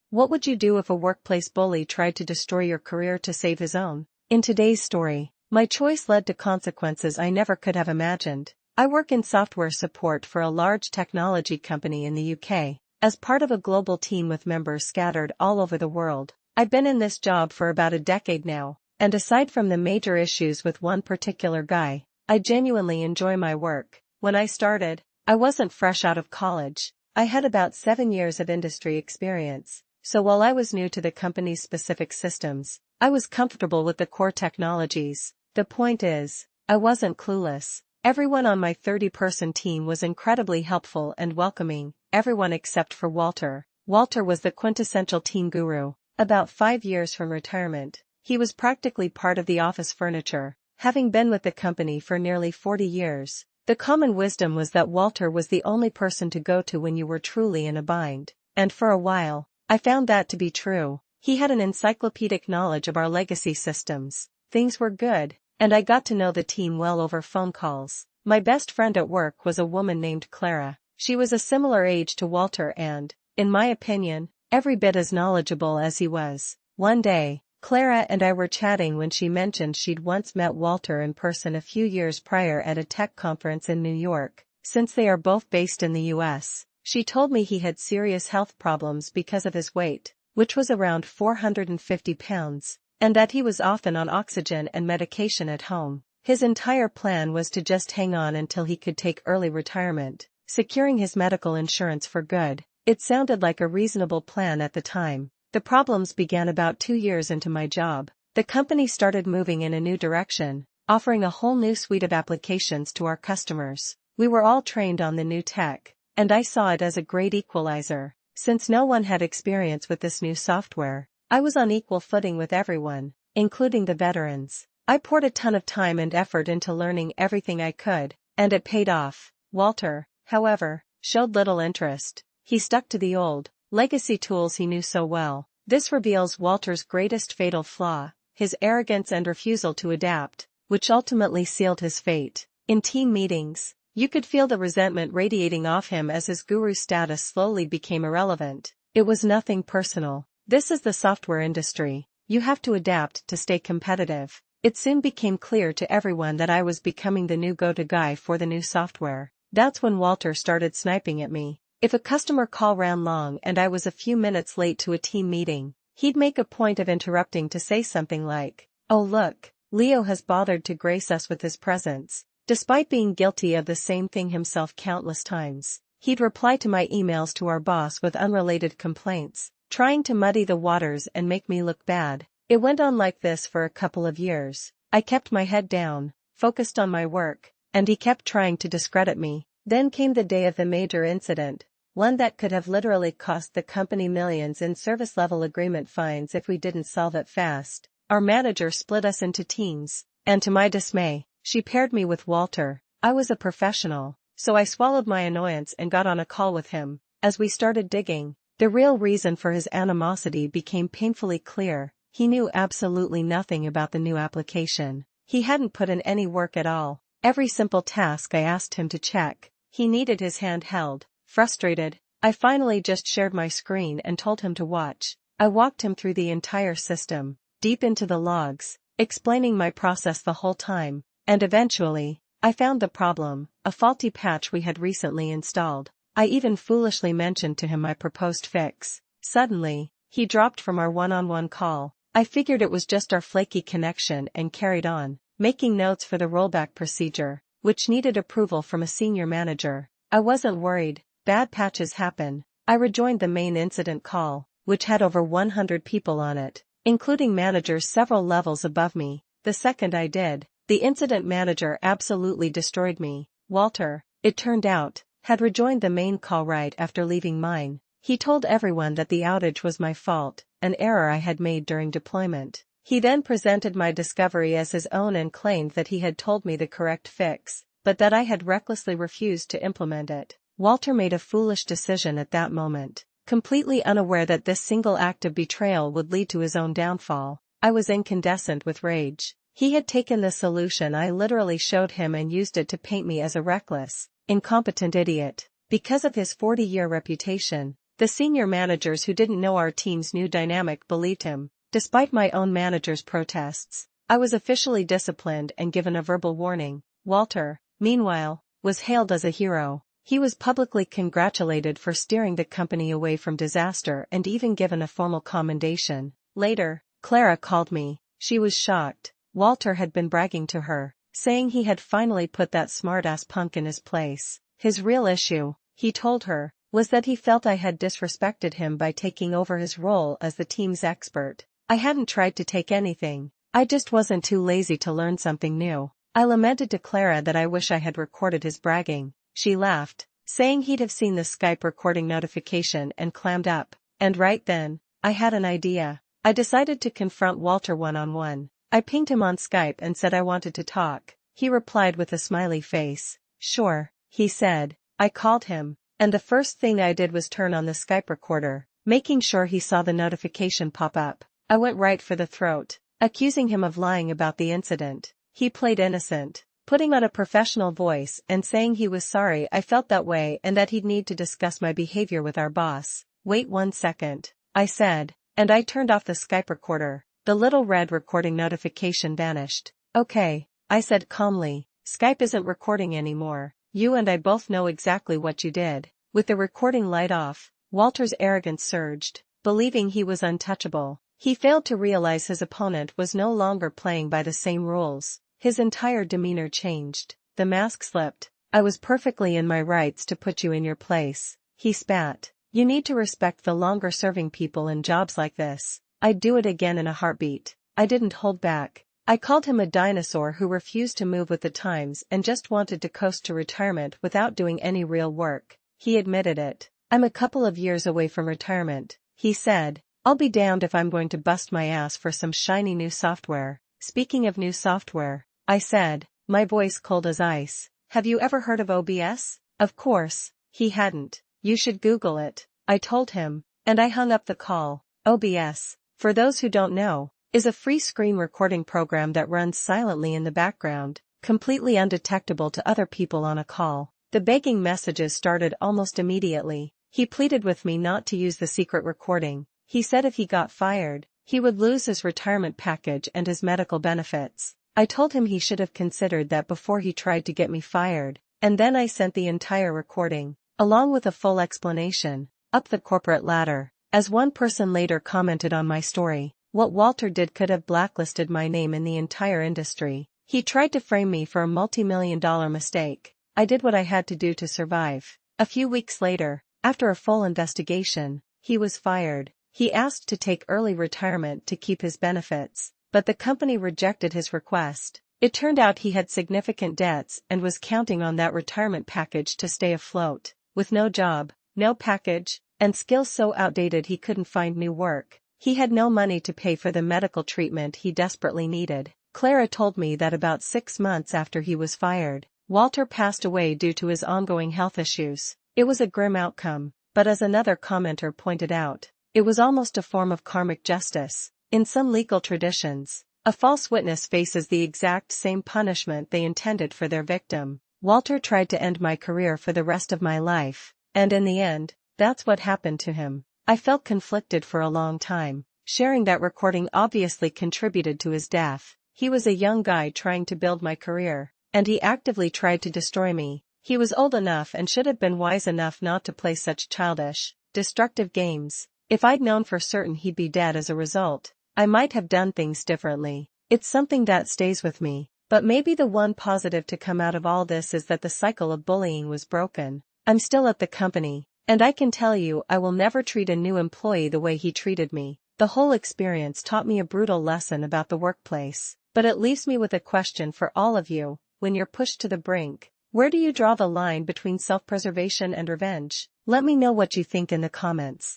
What would you do if a workplace bully tried to destroy your career to save his own? In today's story, my choice led to consequences I never could have imagined. I work in software support for a large technology company in the UK, as part of a global team with members scattered all over the world. I've been in this job for about a decade now, and aside from the major issues with one particular guy, I genuinely enjoy my work. When I started, I wasn't fresh out of college. I had about 7 years of industry experience. So while I was new to the company's specific systems, I was comfortable with the core technologies. The point is, I wasn't clueless. Everyone on my 30-person team was incredibly helpful and welcoming, everyone except for Walter. Walter was the quintessential team guru. About 5 years from retirement, he was practically part of the office furniture, having been with the company for nearly 40 years. The common wisdom was that Walter was the only person to go to when you were truly in a bind, and for a while, I found that to be true. He had an encyclopedic knowledge of our legacy systems. Things were good, and I got to know the team well over phone calls. My best friend at work was a woman named Clara. She was a similar age to Walter and, in my opinion, every bit as knowledgeable as he was. One day, Clara and I were chatting when she mentioned she'd once met Walter in person a few years prior at a tech conference in New York. Since they are both based in the US, she told me he had serious health problems because of his weight, which was around 450 pounds, and that he was often on oxygen and medication at home. His entire plan was to just hang on until he could take early retirement, securing his medical insurance for good. It sounded like a reasonable plan at the time. The problems began about 2 years into my job. The company started moving in a new direction, offering a whole new suite of applications to our customers. We were all trained on the new tech, and I saw it as a great equalizer. Since no one had experience with this new software, I was on equal footing with everyone, including the veterans. I poured a ton of time and effort into learning everything I could, and it paid off. Walter, however, showed little interest. He stuck to the old, legacy tools he knew so well. This reveals Walter's greatest fatal flaw, his arrogance and refusal to adapt, which ultimately sealed his fate. In team meetings, you could feel the resentment radiating off him as his guru status slowly became irrelevant. It was nothing personal. This is the software industry. You have to adapt to stay competitive. It soon became clear to everyone that I was becoming the new go-to guy for the new software. That's when Walter started sniping at me. If a customer call ran long and I was a few minutes late to a team meeting, he'd make a point of interrupting to say something like, "Oh look, Leo has bothered to grace us with his presence." Despite being guilty of the same thing himself countless times, he'd reply to my emails to our boss with unrelated complaints, trying to muddy the waters and make me look bad. It went on like this for a couple of years. I kept my head down, focused on my work, and he kept trying to discredit me. Then came the day of the major incident, one that could have literally cost the company millions in service-level agreement fines if we didn't solve it fast. Our manager split us into teams, and to my dismay, she paired me with Walter. I was a professional, so I swallowed my annoyance and got on a call with him. As we started digging, the real reason for his animosity became painfully clear. He knew absolutely nothing about the new application. He hadn't put in any work at all. Every simple task I asked him to check, he needed his hand held. Frustrated, I finally just shared my screen and told him to watch. I walked him through the entire system, deep into the logs, explaining my process the whole time. And eventually, I found the problem, a faulty patch we had recently installed. I even foolishly mentioned to him my proposed fix. Suddenly, he dropped from our one-on-one call. I figured it was just our flaky connection and carried on, making notes for the rollback procedure, which needed approval from a senior manager. I wasn't worried. Bad patches happen. I rejoined the main incident call, which had over 100 people on it, including managers several levels above me. The second I did, the incident manager absolutely destroyed me. Walter, it turned out, had rejoined the main call right after leaving mine. He told everyone that the outage was my fault, an error I had made during deployment. He then presented my discovery as his own and claimed that he had told me the correct fix, but that I had recklessly refused to implement it. Walter made a foolish decision at that moment, completely unaware that this single act of betrayal would lead to his own downfall. I was incandescent with rage. He had taken the solution I literally showed him and used it to paint me as a reckless, incompetent idiot. Because of his 40-year reputation, The senior managers who didn't know our team's new dynamic believed him. Despite my own manager's protests, I was officially disciplined and given a verbal warning. Walter, meanwhile, was hailed as a hero. He was publicly congratulated for steering the company away from disaster and even given a formal commendation. Later, Clara called me. She was shocked. Walter had been bragging to her, saying he had finally put that smart-ass punk in his place. His real issue, he told her, was that he felt I had disrespected him by taking over his role as the team's expert. I hadn't tried to take anything. I just wasn't too lazy to learn something new. I lamented to Clara that I wish I had recorded his bragging. She laughed, saying he'd have seen the Skype recording notification and clammed up. And right then, I had an idea. I decided to confront Walter one-on-one. I pinged him on Skype and said I wanted to talk. He replied with a smiley face. Sure, he said. I called him, and the first thing I did was turn on the Skype recorder, making sure he saw the notification pop up. I went right for the throat, accusing him of lying about the incident. He played innocent, putting on a professional voice and saying he was sorry I felt that way and that he'd need to discuss my behavior with our boss. Wait 1 second, I said, and I turned off the Skype recorder. The little red recording notification vanished. Okay, I said calmly, Skype isn't recording anymore. You and I both know exactly what you did. With the recording light off, Walter's arrogance surged, believing he was untouchable. He failed to realize his opponent was no longer playing by the same rules. His entire demeanor changed. The mask slipped. I was perfectly in my rights to put you in your place. He spat. You need to respect the longer-serving people in jobs like this. I'd do it again in a heartbeat. I didn't hold back. I called him a dinosaur who refused to move with the times and just wanted to coast to retirement without doing any real work. He admitted it. I'm a couple of years away from retirement, he said. I'll be damned if I'm going to bust my ass for some shiny new software. Speaking of new software, I said, my voice cold as ice. Have you ever heard of OBS? Of course, he hadn't. You should Google it, I told him, and I hung up the call. OBS, for those who don't know, is a free screen recording program that runs silently in the background, completely undetectable to other people on a call. The begging messages started almost immediately. He pleaded with me not to use the secret recording. He said if he got fired, he would lose his retirement package and his medical benefits. I told him he should have considered that before he tried to get me fired, and then I sent the entire recording, along with a full explanation, up the corporate ladder. As one person later commented on my story, what Walter did could have blacklisted my name in the entire industry. He tried to frame me for a multi-million-dollar mistake. I did what I had to do to survive. A few weeks later, after a full investigation, he was fired. He asked to take early retirement to keep his benefits, but the company rejected his request. It turned out he had significant debts and was counting on that retirement package to stay afloat. With no job, no package, and skills so outdated he couldn't find new work, he had no money to pay for the medical treatment he desperately needed. Clara told me that about 6 months after he was fired, Walter passed away due to his ongoing health issues. It was a grim outcome, but as another commenter pointed out, it was almost a form of karmic justice. In some legal traditions, a false witness faces the exact same punishment they intended for their victim. Walter tried to end my career for the rest of my life, and in the end, that's what happened to him. I felt conflicted for a long time. Sharing that recording obviously contributed to his death. He was a young guy trying to build my career, and he actively tried to destroy me. He was old enough and should have been wise enough not to play such childish, destructive games. If I'd known for certain he'd be dead as a result, I might have done things differently. It's something that stays with me. But maybe the one positive to come out of all this is that the cycle of bullying was broken. I'm still at the company, and I can tell you I will never treat a new employee the way he treated me. The whole experience taught me a brutal lesson about the workplace, but it leaves me with a question for all of you. When you're pushed to the brink, where do you draw the line between self-preservation and revenge? Let me know what you think in the comments.